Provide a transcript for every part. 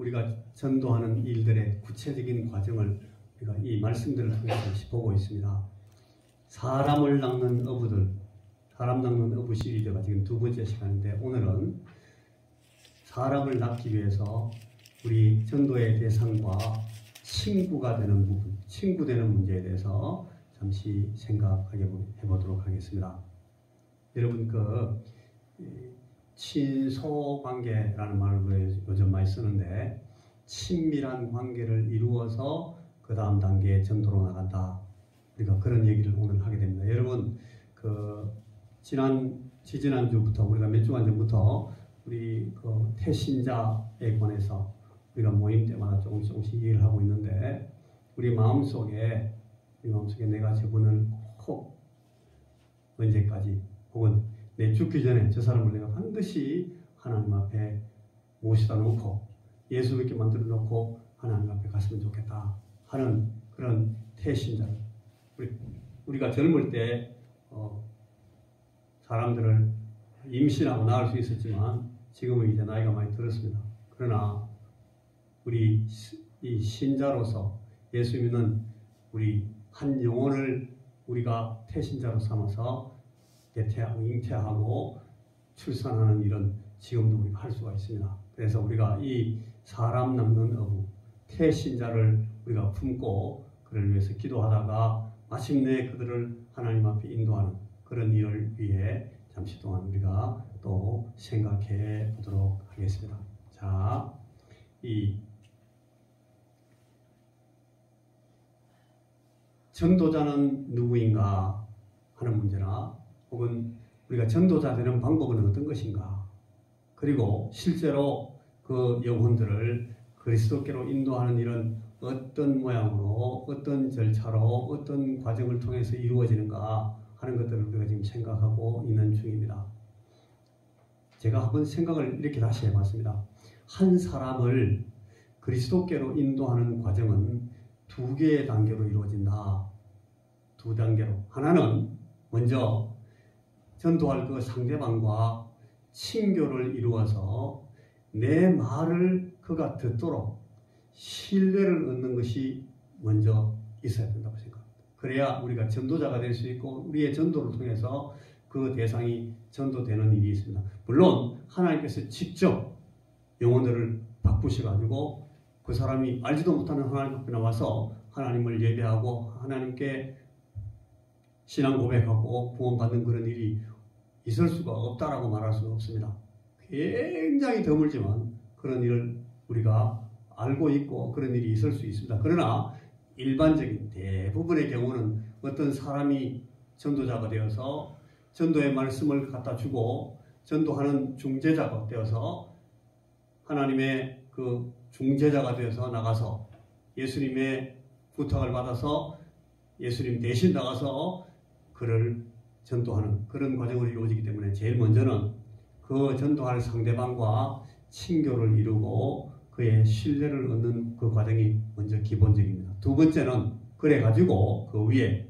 우리가 전도하는 일들의 구체적인 과정을 우리가 이 말씀들을 통해서 보고 있습니다. 사람을 낚는 어부들, 사람 낚는 어부 시리즈가 지금 2번째 시간인데, 오늘은 사람을 낚기 위해서 우리 전도의 대상과 친구가 되는 부분, 친구 되는 문제에 대해서 잠시 생각해 보도록 하겠습니다. 여러분, 친소 관계라는 말을 요즘 많이 쓰는데, 친밀한 관계를 이루어서 그 다음 단계의 전도로 나간다. 우리가 그런 얘기를 오늘 하게 됩니다. 여러분, 지지난주부터 우리가 몇 주간 전부터 우리 태신자에 관해서 우리가 모임 때마다 조금씩 얘기를 하고 있는데, 우리 마음속에 내가 저분을 꼭 언제까지, 혹은 내 죽기 전에 저 사람을 내가 반드시 하나님 앞에 모시다 놓고 예수 믿게 만들어 놓고 하나님 앞에 갔으면 좋겠다 하는 그런 태신자를, 우리가 젊을 때 사람들을 임신하고 낳을 수 있었지만 지금은 이제 나이가 많이 들었습니다. 그러나 우리 이 신자로서 예수 믿는 우리 한 영혼을 우리가 태신자로 삼아서 잉태하고 출산하는 일은 지금도 우리가 할 수가 있습니다. 그래서 우리가 이 사람 낚는 어부, 태신자를 우리가 품고 그를 위해서 기도하다가 마침내 그들을 하나님 앞에 인도하는 그런 일을 위해 잠시 동안 우리가 또 생각해 보도록 하겠습니다. 자, 이 전도자는 누구인가 하는 문제나, 혹은 우리가 전도자 되는 방법은 어떤 것인가, 그리고 실제로 그 영혼들을 그리스도께로 인도하는 일은 어떤 모양으로, 어떤 절차로, 어떤 과정을 통해서 이루어지는가 하는 것들을 우리가 지금 생각하고 있는 중입니다. 제가 한번 생각을 이렇게 다시 해봤습니다. 한 사람을 그리스도께로 인도하는 과정은 2개의 단계로 이루어진다. 2단계로. 하나는 먼저 전도할 그 상대방과 친교를 이루어서 내 말을 그가 듣도록 신뢰를 얻는 것이 먼저 있어야 된다고 생각합니다. 그래야 우리가 전도자가 될 수 있고 우리의 전도를 통해서 그 대상이 전도되는 일이 있습니다. 물론 하나님께서 직접 영혼들을 바꾸셔가지고 그 사람이 알지도 못하는 하나님 앞에 나와서 하나님을 예배하고 하나님께 신앙 고백하고 구원받는 그런 일이 있을 수가 없다라고 말할 수는 없습니다. 굉장히 드물지만 그런 일을 우리가 알고 있고 그런 일이 있을 수 있습니다. 그러나 일반적인 대부분의 경우는 어떤 사람이 전도자가 되어서 전도의 말씀을 갖다 주고 전도하는 중재자가 되어서 하나님의 그 중재자가 되어서 나가서 예수님의 부탁을 받아서 예수님 대신 나가서 그를 전도하는 그런 과정을 이루어지기 때문에 제일 먼저는 그 전도할 상대방과 친교를 이루고 그의 신뢰를 얻는 그 과정이 먼저 기본적입니다. 2번째는 그래가지고 그 위에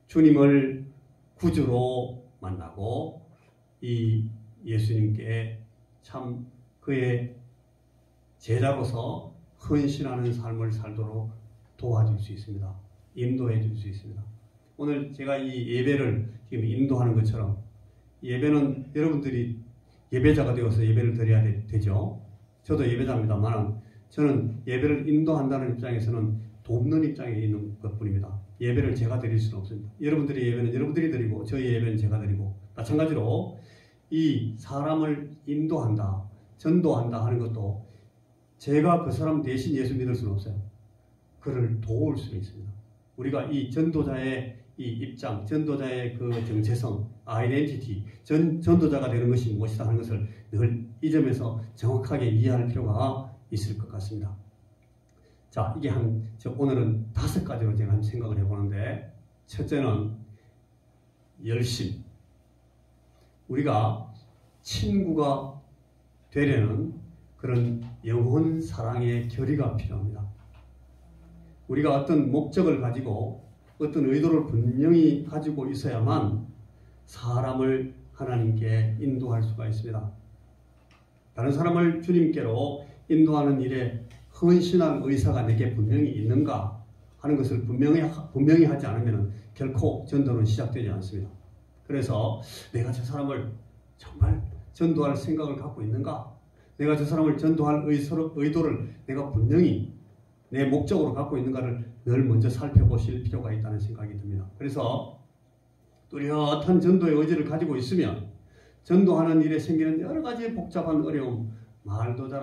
주님을 구주로 만나고 이 예수님께 참 그의 제자로서 헌신하는 삶을 살도록 도와줄 수 있습니다. 인도해 줄 수 있습니다. 오늘 제가 이 예배를 지금 인도하는 것처럼 예배는 여러분들이 예배자가 되어서 예배를 드려야 되죠. 저도 예배자입니다만 저는 예배를 인도한다는 입장에서는 돕는 입장에 있는 것뿐입니다. 예배를 제가 드릴 수는 없습니다. 여러분들의 예배는 여러분들이 드리고 저희 예배는 제가 드리고, 마찬가지로 이 사람을 인도한다, 전도한다 하는 것도 제가 그 사람 대신 예수 믿을 수는 없어요. 그를 도울 수는 있습니다. 우리가 이 전도자의 이 입장, 전도자의 그 정체성, 아이덴티티, 전도자가 되는 것이 무엇이다 하는 것을 늘 이 점에서 정확하게 이해할 필요가 있을 것 같습니다. 자, 이게 오늘은 5가지로 제가 한 생각을 해보는데, 첫째는 열심. 우리가 친구가 되려는 그런 영혼 사랑의 결의가 필요합니다. 우리가 어떤 목적을 가지고 어떤 의도를 분명히 가지고 있어야만 사람을 하나님께 인도할 수가 있습니다. 다른 사람을 주님께로 인도하는 일에 헌신할 의사가 내게 분명히 있는가 하는 것을 분명히 하지 않으면 결코 전도는 시작되지 않습니다. 그래서 내가 저 사람을 정말 전도할 생각을 갖고 있는가? 내가 저 사람을 전도할 의도를 내가 분명히 내 목적으로 갖고 있는가를 늘 먼저 살펴보실 필요가 있다는 생각이 듭니다. 그래서 뚜렷한 전도의 의지를 가지고 있으면 전도하는 일에 생기는 여러 가지 복잡한 어려움, 말도 잘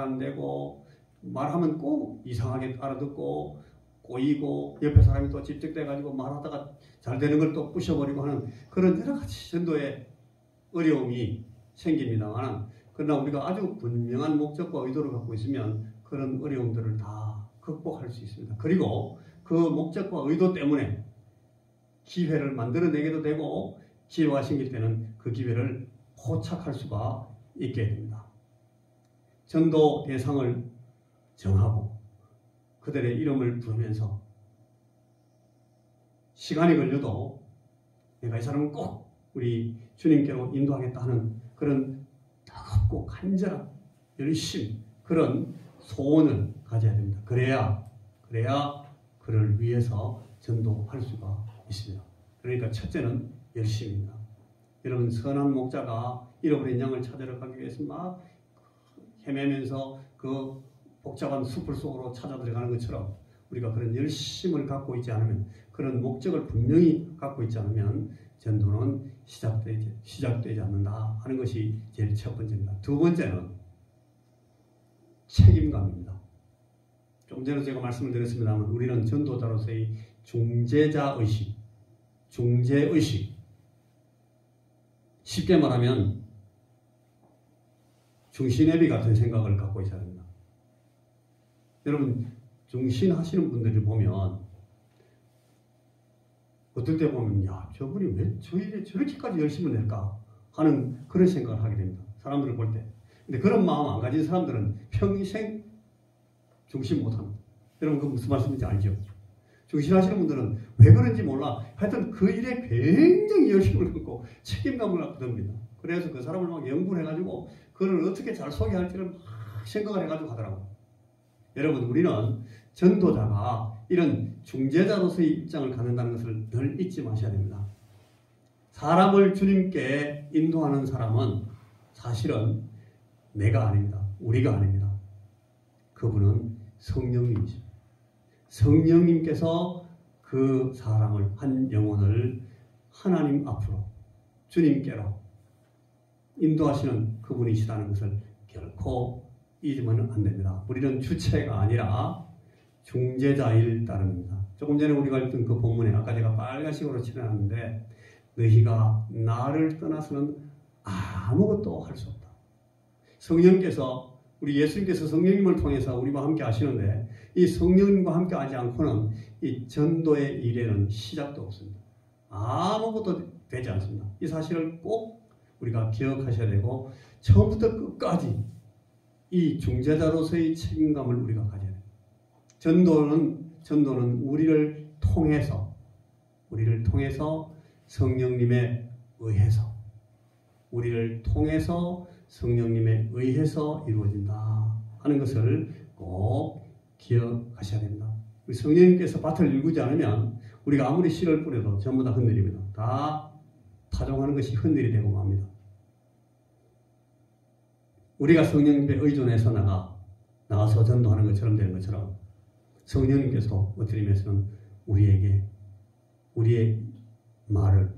안 되고 말하면 꼭 이상하게 알아듣고 꼬이고 옆에 사람이 또 집적돼가지고 말하다가 잘 되는 걸 또 부셔버리고 하는 그런 여러 가지 전도의 어려움이 생깁니다만, 그러나 우리가 아주 분명한 목적과 의도를 갖고 있으면 그런 어려움들을 다 극복할 수 있습니다. 그리고 그 목적과 의도 때문에 기회를 만들어내게도 되고 기회가 생길 때는 그 기회를 포착할 수가 있게 됩니다. 전도 대상을 정하고 그들의 이름을 부르면서 시간이 걸려도 내가 이 사람은 꼭 우리 주님께로 인도하겠다 하는 그런 뜨겁고 간절한 열심, 그런 소원을 가져야 됩니다. 그래야 그를 위해서 전도할 수가 있습니다. 그러니까 첫째는 열심입니다. 여러분, 선한 목자가 잃어버린 양을 찾으러 가기 위해서 막 헤매면서 그 복잡한 숲을 속으로 찾아 들어가는 것처럼 우리가 그런 열심을 갖고 있지 않으면, 그런 목적을 분명히 갖고 있지 않으면 전도는 시작되지 않는다 하는 것이 제일 첫 번째입니다. 두 번째는 책임감입니다. 좀 전에 제가 말씀을 드렸습니다만 우리는 전도자로서의 중재자의식, 쉽게 말하면 중신애비 같은 생각을 갖고 있어야 합니다. 여러분, 중신하시는 분들을 보면 어떨 때 보면 야, 저분이 왜 저렇게까지 열심을 낼까 하는 그런 생각을 하게 됩니다. 사람들을 볼 때. 근데 그런 마음 안 가진 사람들은 평생 중신 못합니다. 여러분, 그 무슨 말씀인지 알죠? 중신하시는 분들은 왜 그런지 몰라. 하여튼 그 일에 굉장히 열심을 갖고 책임감을 갖고 듭니다. 그래서 그 사람을 막 연구를 해가지고 그를 어떻게 잘 소개할지를 막 생각을 해가지고 하더라고요. 여러분, 우리는 전도자가 이런 중재자로서의 입장을 갖는다는 것을 늘 잊지 마셔야 됩니다. 사람을 주님께 인도하는 사람은 사실은 내가 아닙니다. 우리가 아닙니다. 그분은 성령님이십니다. 성령님께서 그 사람을, 한 영혼을 하나님 앞으로, 주님께로 인도하시는 그분이시라는 것을 결코 잊으면 안 됩니다. 우리는 주체가 아니라 중재자일 따름입니다. 조금 전에 우리가 읽던 그 본문에 아까 제가 빨간색으로 칠해놨는데, 너희가 나를 떠나서는 아무것도 할 수 없다. 성령께서, 우리 예수님께서 성령님을 통해서 우리와 함께 하시는데, 이 성령님과 함께 하지 않고는 이 전도의 일에는 시작도 없습니다. 아무것도 되지 않습니다. 이 사실을 꼭 우리가 기억하셔야 되고, 처음부터 끝까지 이 중재자로서의 책임감을 우리가 가져야 됩니다. 전도는 우리를 통해서 성령님에 의해서, 우리를 통해서 성령님에 의해서 이루어진다 하는 것을 꼭 기억하셔야 됩니다. 우리 성령님께서 밭을 일구지 않으면 우리가 아무리 씨를 뿌려도 전부 다 헛늘입니다. 다 파종하는 것이 헛늘이 되고 맙니다. 우리가 성령님께 의존해서 나가서 전도하는 것처럼 되는 것처럼, 성령님께서 어떤 의미에서는 우리에게 우리의 말을,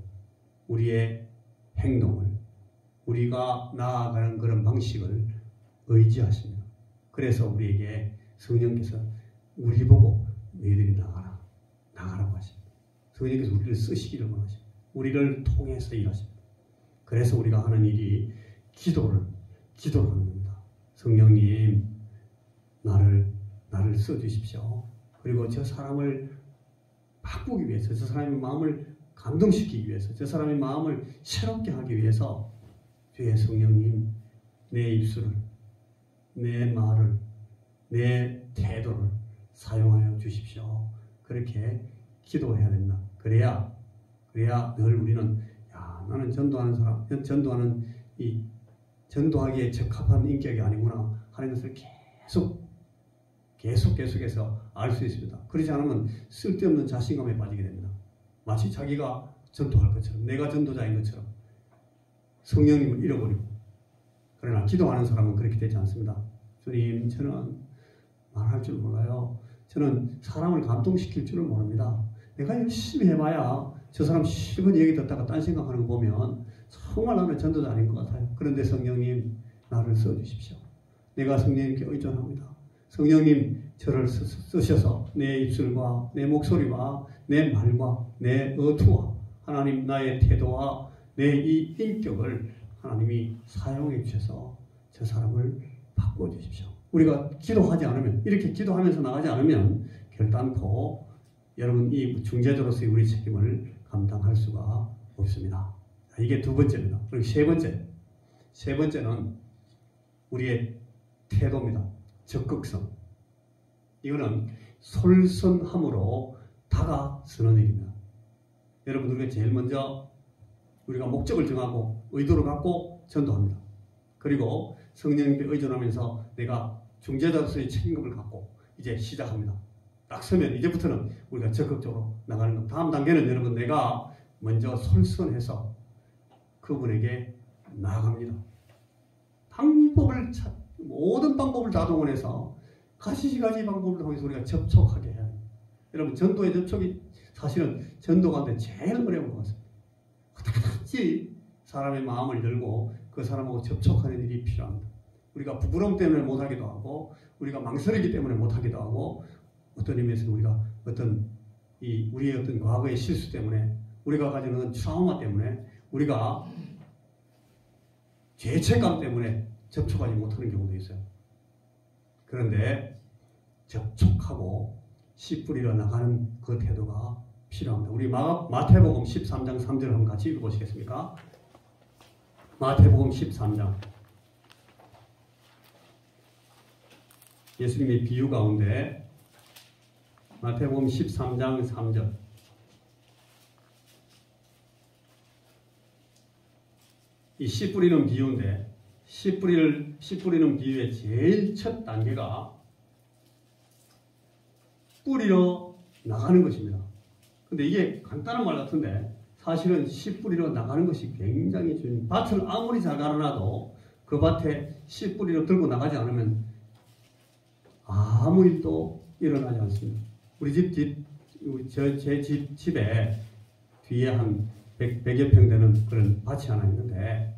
우리의 행동을, 우리가 나아가는 그런 방식을 의지하십니다. 그래서 우리에게 성령께서 우리 보고 너희들이 나가라고 하십니다. 성령께서 우리를 쓰시기를 원하십니다. 우리를 통해서 일하십니다. 그래서 우리가 하는 일이 기도를 하는 겁니다. 성령님, 나를 써주십시오. 그리고 저 사람을 바꾸기 위해서, 저 사람의 마음을 감동시키기 위해서, 저 사람의 마음을 새롭게 하기 위해서 주의 성령님, 내 입술을, 내 말을, 내 태도를 사용하여 주십시오. 그렇게 기도해야 됩니다. 그래야 늘 우리는 나는 전도하기에 적합한 인격이 아니구나 하는 것을 계속해서 알 수 있습니다. 그렇지 않으면 쓸데없는 자신감에 빠지게 됩니다. 마치 자기가 전도할 것처럼, 내가 전도자인 것처럼 성령님을 잃어버리고. 그러나 기도하는 사람은 그렇게 되지 않습니다. 주님, 저는 말할 줄 몰라요. 저는 사람을 감동시킬 줄을 모릅니다. 내가 열심히 해봐야 저 사람 10번 얘기 듣다가 딴 생각하는 거 보면 정말 나는 전도자 아닌 것 같아요. 그런데 성령님, 나를 써주십시오. 내가 성령님께 의존합니다. 성령님, 저를 쓰셔서 내 입술과 내 목소리와 내 말과 내 어투와 하나님 나의 태도와 내 이 인격을 하나님이 사용해 주셔서 저 사람을 바꿔주십시오. 우리가 기도하지 않으면, 이렇게 기도하면서 나가지 않으면 결단코 여러분 이 중재자로서의 우리 책임을 감당할 수가 없습니다. 이게 두 번째입니다. 그리고 세 번째는 우리의 태도입니다. 적극성. 이거는 솔선함으로 다가서는 일입니다. 여러분, 우리가 제일 먼저 우리가 목적을 정하고 의도를 갖고 전도합니다. 그리고 성령님께 의존하면서 내가 중재자로서의 책임감을 갖고 이제 시작합니다. 딱 서면 이제부터는 우리가 적극적으로 나가는 것. 다음 단계는 여러분, 내가 먼저 솔선해서 그분에게 나아갑니다. 모든 방법을 다 동원해서 가시가지 방법을 통해서 우리가 접촉하게 해야 합니다. 여러분, 전도의 접촉이 사실은 전도 가운데 제일 어려운 것 같습니다. 어떻게든지 사람의 마음을 열고 그 사람하고 접촉하는 일이 필요합니다. 우리가 부끄러움 때문에 못하기도 하고, 우리가 망설이기 때문에 못하기도 하고, 어떤 의미에서는 우리가 우리의 어떤 과거의 실수 때문에, 우리가 가지고 있는 트라우마 때문에, 우리가 죄책감 때문에 접촉하지 못하는 경우도 있어요. 그런데 접촉하고 씨 뿌리러 나가는 그 태도가 필요합니다. 우리 마태복음 13장 3절 한번 같이 읽어보시겠습니까? 마태복음 13장. 예수님의 비유 가운데 마태복음 13장 3절. 이 씨 뿌리는 비유인데, 씨 뿌리는 비유의 제일 첫 단계가 뿌리러 나가는 것입니다. 근데 이게 간단한 말 같은데 사실은 씨 뿌리러 나가는 것이 굉장히 중요해요. 밭을 아무리 잘 갈아놔도 그 밭에 씨 뿌리러 들고 나가지 않으면 아무 일도 일어나지 않습니다. 우리 제 집에 뒤에 한 100여 평 되는 그런 밭이 하나 있는데,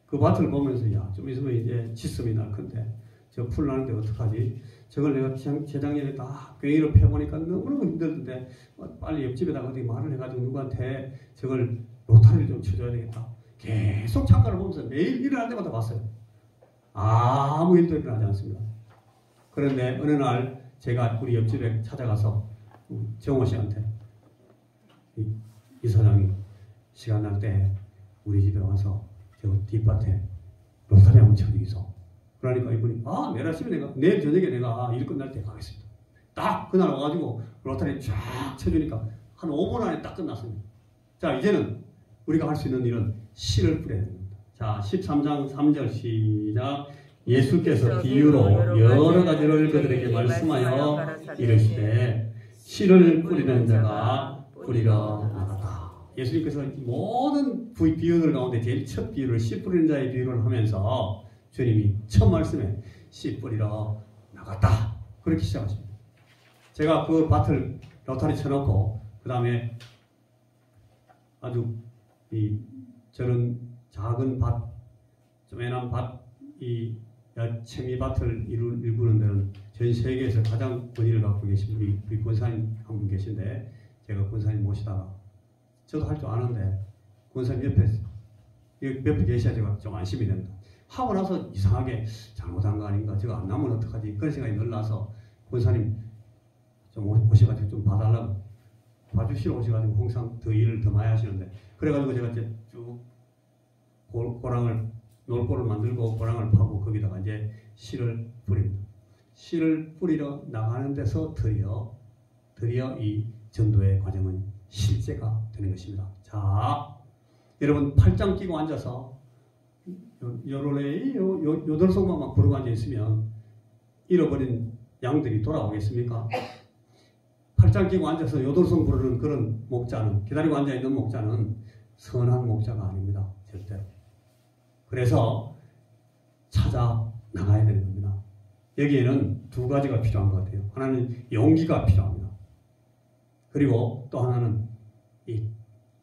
그 밭을 보면서 좀 있으면 이제 지슴이 날 건데 저 풀 나는데 어떡하지? 저걸 내가 재작년에 다 괭이로 패보니까 너무너무 힘들던데 빨리 옆집에다가 어디 말을 해가지고 누구한테 저걸 로타리를 좀 쳐줘야 되겠다. 계속 창가를 보면서 매일 일어날 때마다 봤어요. 아무 일도 일어나지 않습니다. 그런데 어느 날 제가 우리 옆집에 찾아가서 정호 씨한테 이 사장이 시간 날 때 우리 집에 와서 저 뒷밭에 로타리 한번 쳐주기소. 그러니까 이분이 내일 아침에 내일 저녁에 내가 일 끝날 때 가겠습니다. 딱 그날 와가지고 로타리 쫙 쳐주니까 한 5분 안에 딱 끝났습니다. 자, 이제는 우리가 할 수 있는 일은 씨를 뿌려야 됩니다. 자, 13장 3절 시작. 예수께서 비유로 여러 가지를 그들에게 말씀하여 이르시되 씨를 뿌리는 자가 뿌리러 나갔다. 예수님께서 모든 비유들 가운데 제일 첫 비유를 씨 뿌리는 자의 비유를 하면서 주님이 첫 말씀에 씨 뿌리러 나갔다. 그렇게 시작하십니다. 제가 그 밭을 로타리 쳐놓고 그 다음에 아주 저런 작은 밭, 조그만한 밭, 이 채미밭을 일구는 데는 전 세계에서 가장 권위를 갖고 계신 우리 권사님 한 분 계신데, 제가 권사님 모시다가 저도 할 줄 아는데 권사님 옆에 몇 분 계셔야 제가 좀 안심이 됩니다. 하고 나서 이상하게 잘못한 거 아닌가, 저거 안 나면 어떡하지, 그런 생각이 늘 나서 권사님 좀 오셔가지고 좀 봐달라고, 봐주시러 오셔가지고 항상 더 일을 더 많이 하시는데, 그래가지고 제가 이제 쭉 고랑을, 놀고를 만들고 고랑을 파고 거기다가 이제 씨를 뿌립니다. 씨를 뿌리러 나가는 데서 드디어 이 전도의 과정은 실제가 되는 것입니다. 자, 여러분 팔짱 끼고 앉아서 요돌송만 막 부르고 앉아 있으면 잃어버린 양들이 돌아오겠습니까? 팔짱 끼고 앉아서 요돌성 부르는 그런 목자는, 기다리고 앉아있는 목자는 선한 목자가 아닙니다. 절대로. 그래서 찾아 나가야 되는 겁니다. 여기에는 두 가지가 필요한 것 같아요. 하나는 용기가 필요합니다. 그리고 또 하나는 이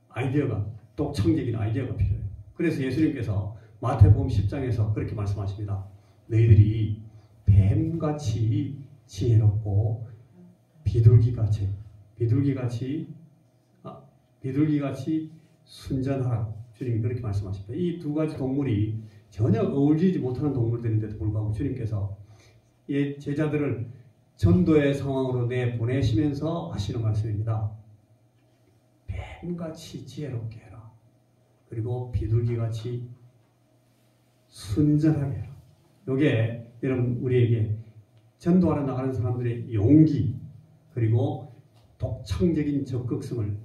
아이디어가, 독창적인 아이디어가 필요해요. 그래서 예수님께서 마태복음 10장에서 그렇게 말씀하십니다. 너희들이 뱀같이 지혜롭고 비둘기같이 순전하라고 주님이 그렇게 말씀하십니다. 이 두 가지 동물이 전혀 어울리지 못하는 동물들인데도 불구하고 주님께서 이 제자들을 전도의 상황으로 내보내시면서 하시는 말씀입니다. 뱀같이 지혜롭게 해라. 그리고 비둘기같이 순전하게 해라. 이게 여러분 우리에게 전도하러 나가는 사람들의 용기 그리고 독창적인 적극성을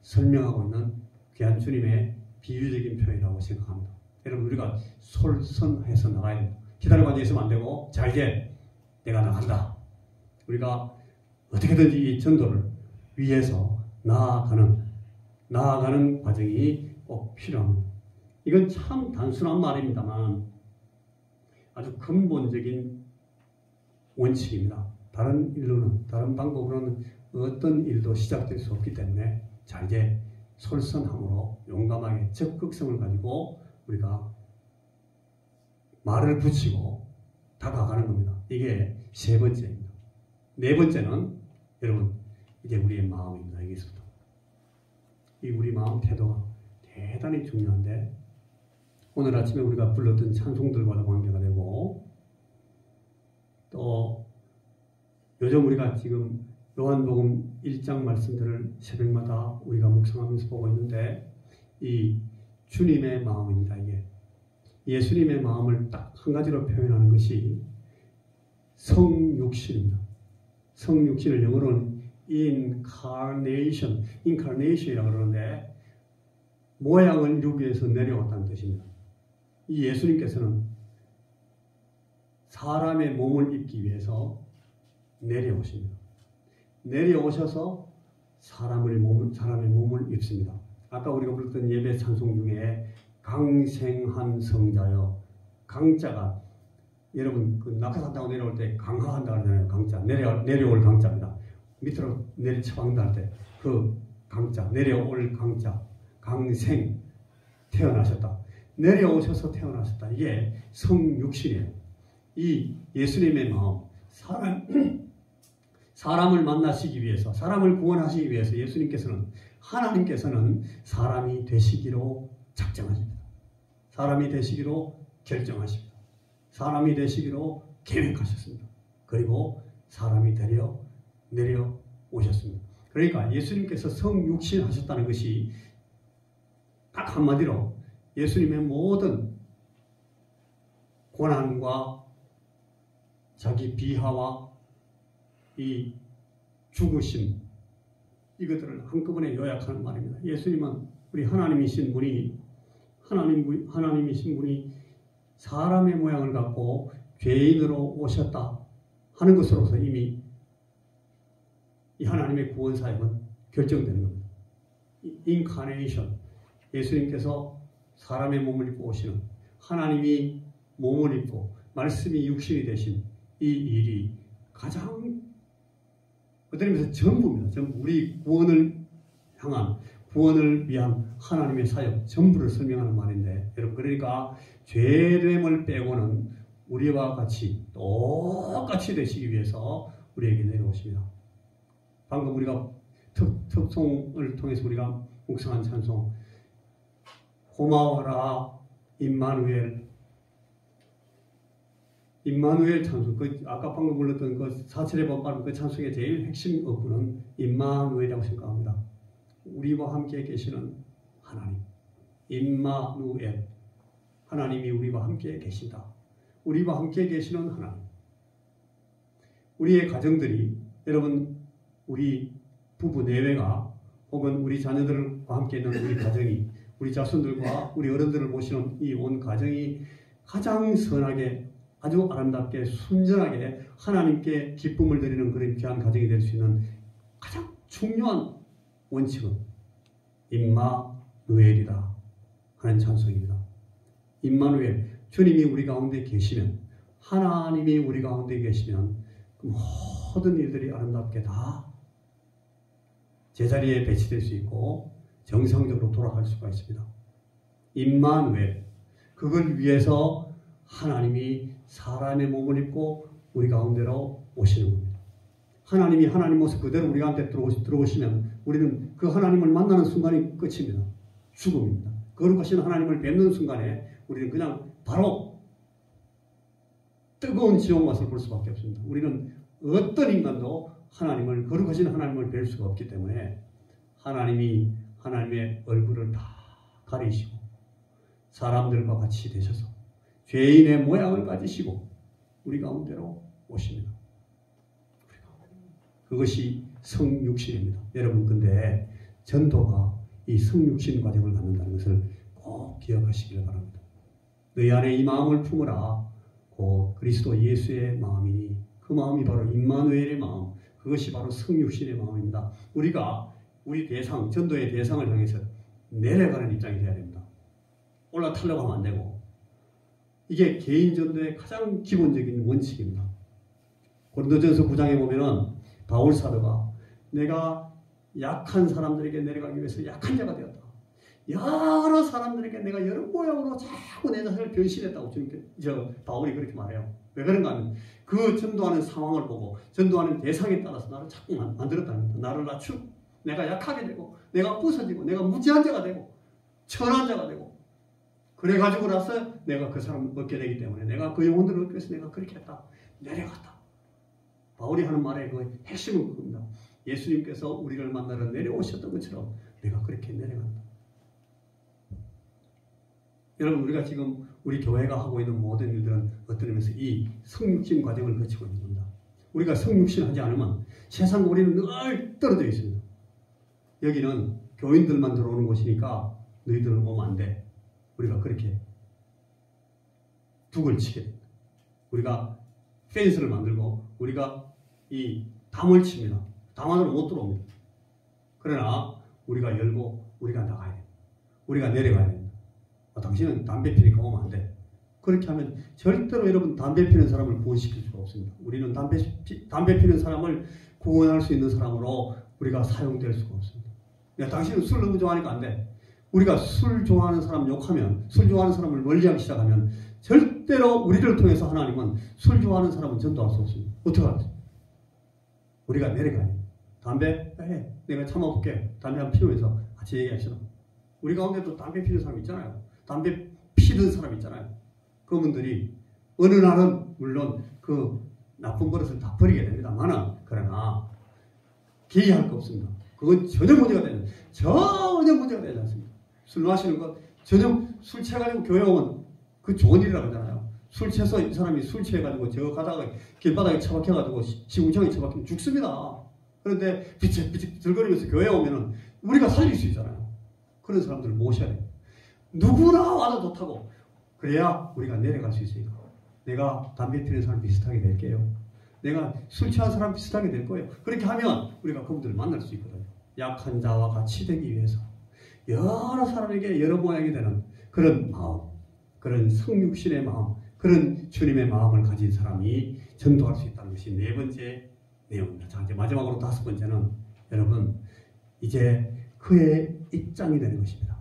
설명하고 있는 귀한 주님의 비유적인 표현이라고 생각합니다. 여러분 우리가 솔선해서 나가야 됩니다. 기다리고 앉아 있으면 안 되고 자 이제 내가 나간다. 우리가 어떻게든지 이 전도를 위해서 나아가는 과정이 꼭 필요합니다. 이건 참 단순한 말입니다만 아주 근본적인 원칙입니다. 다른 일로는, 다른 방법으로는 어떤 일도 시작될 수 없기 때문에 자 이제 솔선함으로 용감하게 적극성을 가지고 우리가 말을 붙이고 다가가는 겁니다. 이게 세 번째입니다. 네 번째는 여러분 이제 우리의 마음입니다. 여기서부터 이 우리 마음 태도가 대단히 중요한데 오늘 아침에 우리가 불렀던 찬송들과도 관계가 되고 또 요즘 우리가 지금 요한복음 1장 말씀들을 새벽마다 우리가 묵상하면서 보고 있는데 이 주님의 마음입니다. 이게 예수님의 마음을 딱 한 가지로 표현하는 것이 성육신입니다. 성육신을 영어로는 incarnation이라고 그러는데 모양을 이루기 위해서 내려왔다는 뜻입니다. 이 예수님께서는 사람의 몸을 입기 위해서 내려오십니다. 내려오셔서 사람의 몸을 입습니다. 아까 우리가 불렀던 예배 찬송 중에 강생한 성자여 강자가 여러분 그 낙하산 타고 내려올 때 강하한다 그러잖아요. 강자 내려올 강자입니다. 밑으로 내리쳐간다 할 때 그 강자 내려올 강자 강생 태어나셨다. 내려오셔서 태어나셨다. 이게 성육신이에요. 이 예수님의 마음 사람을 만나시기 위해서 사람을 구원하시기 위해서 하나님께서는 사람이 되시기로 작정하십니다. 사람이 되시기로 결정하십니다. 사람이 되시기로 계획하셨습니다. 그리고 사람이 되려 내려오셨습니다. 그러니까 예수님께서 성육신 하셨다는 것이 딱 한마디로 예수님의 모든 고난과 자기 비하와 이 죽으심 이것들을 한꺼번에 요약하는 말입니다. 예수님은 우리 하나님이신 분이 사람의 모양을 갖고 죄인으로 오셨다 하는 것으로서 이미 이 하나님의 구원 사역은 결정되는 겁니다. 인카네이션 예수님께서 사람의 몸을 입고 오시는 하나님이 몸을 입고 말씀이 육신이 되신 이 일이 가장 어떤 의미에서 전부입니다. 전부 우리 구원을 위한 하나님의 사역 전부를 설명하는 말인데 여러분 그러니까 죄됨을 빼고는 우리와 같이 똑같이 되시기 위해서 우리에게 내려오십니다. 방금 우리가 특송을 통해서 우리가 묵상한 찬송 고마워라 임마누엘 찬송 아까 방금 불렀던 그 사철의 법바른 그 찬송의 제일 핵심 어구는 임마누엘이라고 생각합니다. 우리와 함께 계시는 하나님 임마누엘 하나님이 우리와 함께 계신다. 우리와 함께 계시는 하나님 우리의 가정들이 여러분 우리 부부 내외가 혹은 우리 자녀들과 함께 있는 우리 가정이 우리 자손들과 우리 어른들을 모시는 이 온 가정이 가장 선하게 아주 아름답게 순전하게 하나님께 기쁨을 드리는 그런 귀한 가정이 될 수 있는 가장 중요한 원칙은 임마누엘이다 하는 찬송입니다. 임마누엘, 주님이 우리 가운데 계시면, 하나님이 우리 가운데 계시면 그 모든 일들이 아름답게 다 제자리에 배치될 수 있고 정상적으로 돌아갈 수가 있습니다. 임마누엘, 그걸 위해서 하나님이 사람의 몸을 입고 우리 가운데로 오시는 겁니다. 하나님이 하나님 모습 그대로 우리 가운데 들어오시면 우리는 그 하나님을 만나는 순간이 끝입니다. 죽음입니다. 거룩하신 하나님을 뵙는 순간에 우리는 그냥 바로 뜨거운 지옥 맛을 볼 수밖에 없습니다. 우리는 어떤 인간도 하나님을, 거룩하신 하나님을 뵐 수가 없기 때문에 하나님이 하나님의 얼굴을 다 가리시고 사람들과 같이 되셔서 죄인의 모양을 가지시고 우리 가운데로 오십니다. 그것이 성육신입니다. 여러분, 근데 전도가 이 성육신 과정을 갖는다는 것을 꼭 기억하시길 바랍니다. 너희 안에 이 마음을 품으라. 곧 그리스도 예수의 마음이니 그 마음이 바로 임마누엘의 마음, 그것이 바로 성육신의 마음입니다. 우리가 우리 대상, 전도의 대상을 향해서 내려가는 입장이 되어야 됩니다. 올라타려고 하면 안 되고, 이게 개인 전도의 가장 기본적인 원칙입니다. 고린도전서 9장에 보면은 바울 사도가 내가 약한 사람들에게 내려가기 위해서 약한 자가 되었다. 여러 사람들에게 내가 여러 모양으로 자꾸 내 자신을 변신했다고 바울이 그렇게 말해요. 왜 그런가 하면 그 전도하는 상황을 보고 전도하는 대상에 따라서 나를 자꾸 만들었다는 겁니다. 나를 낮추고 내가 약하게 되고 내가 부서지고 내가 무지한 자가 되고 천한 자가 되고 그래가지고 나서 내가 그 사람을 얻게 되기 때문에 내가 그 영혼들을 얻기 위해서 내가 그렇게 했다. 내려갔다. 바울이 하는 말의 그 핵심은 그겁니다. 예수님께서 우리를 만나러 내려오셨던 것처럼 내가 그렇게 내려간다. 여러분, 우리가 지금 우리 교회가 하고 있는 모든 일들은 어떤 의미에서 이 성육신 과정을 거치고 있는 겁니다. 우리가 성육신 하지 않으면 세상 우리는 늘 떨어져 있습니다. 여기는 교인들만 들어오는 곳이니까 너희들은 오면 안 돼. 우리가 그렇게 둑을 치게 됩니다. 우리가 펜스를 만들고 우리가 이 담을 칩니다. 담 안으로 못 들어옵니다. 그러나 우리가 열고 우리가 나가야 돼요. 우리가 내려가야 됩니다. 당신은 담배 피니까 오면 안 돼. 그렇게 하면 절대로 여러분 담배 피는 사람을 구원시킬 수가 없습니다. 우리는 담배 피는 사람을 구원할 수 있는 사람으로 우리가 사용될 수가 없습니다. 야, 당신은 술 너무 좋아하니까 안 돼. 우리가 술 좋아하는 사람 욕하면, 술 좋아하는 사람을 멀리하기 시작하면 절대로 우리를 통해서 하나님은 술 좋아하는 사람은 전도할 수 없습니다. 어떻게 하겠어요? 우리가 내려가야 돼요. 담배 해. 내가 참아볼게. 담배 한번 피우면서 같이 얘기합시다. 우리 가운데도 담배 피는 사람 있잖아요. 담배 피는 사람 있잖아요. 그분들이 어느 날은 물론 그 나쁜 버릇을 다 버리게 됩니다만은 그러나 개의할 거 없습니다. 그건 전혀 문제가 되지 않습니다. 술 마시는 것 전혀 술 취해가지고 교회 오면 그 좋은 일이라고 하잖아요. 술 취해서 이 사람이 술 취해가지고 저 가다가 길바닥에 처박혀가지고 시궁창에 처박히면 죽습니다. 그런데 비책비책 들거리면서 교회 오면은 우리가 살릴 수 있잖아요. 그런 사람들을 모셔야 돼요. 누구나 와도 좋다고. 그래야 우리가 내려갈 수 있으니까. 내가 담배 피는 사람 비슷하게 될게요. 내가 술 취한 사람 비슷하게 될 거예요. 그렇게 하면 우리가 그분들을 만날 수 있거든요. 약한 자와 같이 되기 위해서 여러 사람에게 여러 모양이 되는 그런 마음, 그런 성육신의 마음, 그런 주님의 마음을 가진 사람이 전도할 수 있다는 것이 네 번째 내용입니다. 자, 이제 마지막으로 다섯 번째는 여러분 이제 그의 입장이 되는 것입니다.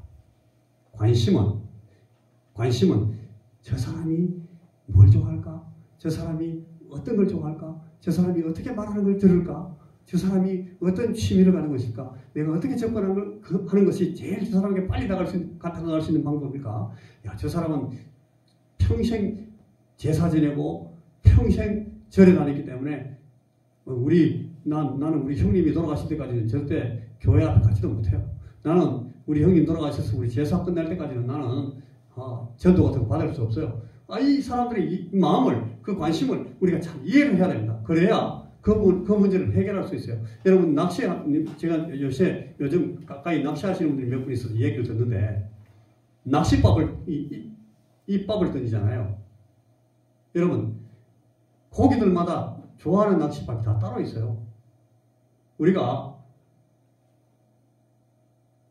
관심은 저 사람이 뭘 좋아할까? 저 사람이 어떤 걸 좋아할까? 저 사람이 어떻게 말하는 걸 들을까? 저 사람이 어떤 취미를 가는 것일까? 내가 어떻게 접근하는 것이 제일 저 사람에게 빨리 다가갈 수 있는 방법일까? 야, 저 사람은 평생 제사 지내고 평생 절에 다녔기 때문에 나는 우리 형님이 돌아가실 때까지는 절대 교회 앞에 가지도 못해요. 나는 우리 형님 돌아가셔서 우리 제사 끝날 때까지는 나는 전도 같은 거 받을 수 없어요. 이 사람들의 이 마음을, 그 관심을 우리가 참 이해를 해야 됩니다. 그래야 그 문제를 해결할 수 있어요. 여러분 제가 요즘 가까이 낚시하시는 분들이 몇 분 있어서 얘기를 듣는데 낚시밥을 이 밥을 던지잖아요. 여러분, 고기들마다 좋아하는 낚싯바퀴 다 따로 있어요. 우리가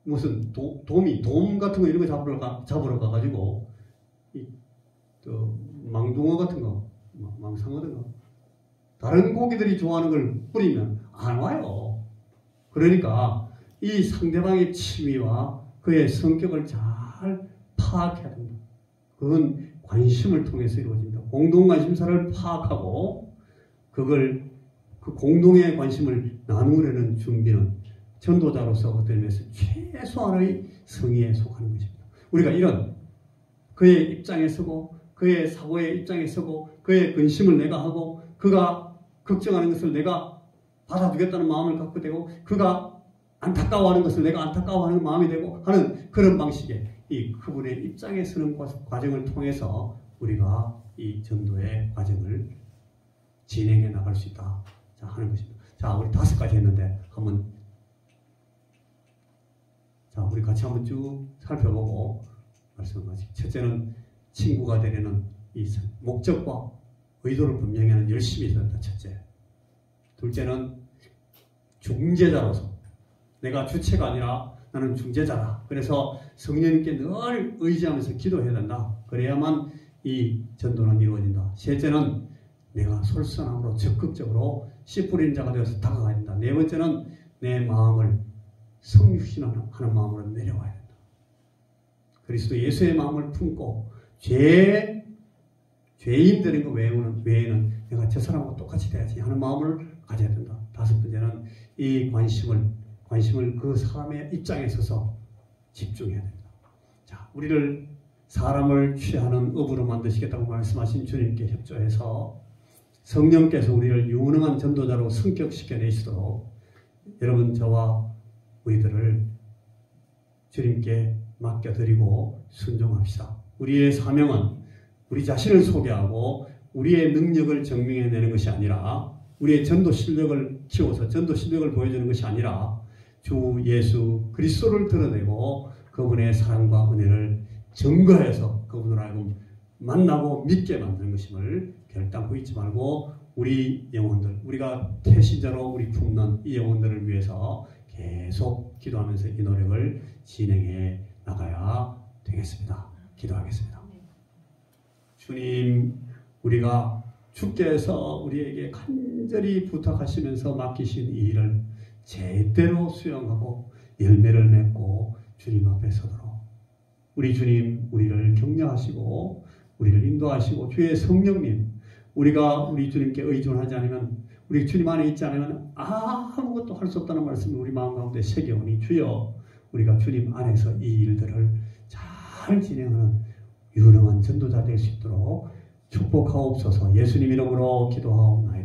무슨 돔 같은 거 이런 거 잡으러 가가지고 망둥어 같은 거, 망상어 같은 거, 다른 고기들이 좋아하는 걸 뿌리면 안 와요. 그러니까 이 상대방의 취미와 그의 성격을 잘 파악해야 된다. 그건 관심을 통해서 이루어진다. 공동관심사를 파악하고 그걸 그 공동의 관심을 나누려는 준비는 전도자로서 어떤 의미에서 최소한의 성의에 속하는 것입니다. 우리가 이런 그의 입장에 서고 그의 사고의 입장에 서고 그의 근심을 내가 하고 그가 걱정하는 것을 내가 받아주겠다는 마음을 갖고 되고 그가 안타까워하는 것을 내가 안타까워하는 마음이 되고 하는 그런 방식의 이 그분의 입장에 서는 과정을 통해서 우리가 이 전도의 과정을 진행해 나갈 수 있다 하는 것입니다. 자, 우리 5가지 했는데 우리 같이 한번 쭉 살펴보고 말씀하시. 첫째는 친구가 되려는 이 목적과 의도를 분명히 하는 열심히 있었다. 첫째. 둘째는 중재자로서 내가 주체가 아니라 나는 중재자다. 그래서 성령님께 늘 의지하면서 기도해야 된다. 그래야만 이 전도는 이루어진다. 셋째는 내가 솔선함으로 적극적으로 씨 뿌리는 자가 되어서 다가가야 된다. 네 번째는 내 마음을 성육신하는 마음으로 내려와야 된다. 그리스도 예수의 마음을 품고 죄인 되는 것 외에는 내가 저 사람하고 똑같이 돼야지 하는 마음을 가져야 된다. 5번째는 이 관심을 그 사람의 입장에 서서 집중해야 된다. 자, 우리를 사람을 취하는 업으로 만드시겠다고 말씀하신 주님께 협조해서 성령께서 우리를 유능한 전도자로 성격시켜 내시도록 여러분 저와 우리들을 주님께 맡겨드리고 순종합시다. 우리의 사명은 우리 자신을 소개하고 우리의 능력을 증명해내는 것이 아니라 우리의 전도 실력을 키워서 전도 실력을 보여주는 것이 아니라 주 예수 그리스도를 드러내고 그분의 사랑과 은혜를 증거해서 그분을 하여금 만나고 믿게 만드는 것임을 결단코 잊지 말고 우리 영혼들, 우리가 태신자로 우리 품는 이 영혼들을 위해서 계속 기도하면서 이 노력을 진행해 나가야 되겠습니다. 기도하겠습니다. 주님, 우리가 주께서 우리에게 간절히 부탁하시면서 맡기신 이 일을 제대로 수행하고 열매를 맺고 주님 앞에 서도록 우리 주님 우리를 격려하시고 우리를 인도하시고 주의 성령님 우리가 우리 주님께 의존하지 않으면 우리 주님 안에 있지 않으면 아무것도 할 수 없다는 말씀을 우리 마음 가운데 새겨오니 주여 우리가 주님 안에서 이 일들을 잘 진행하는 유능한 전도자 될 수 있도록 축복하옵소서. 예수님 이름으로 기도하옵나이다.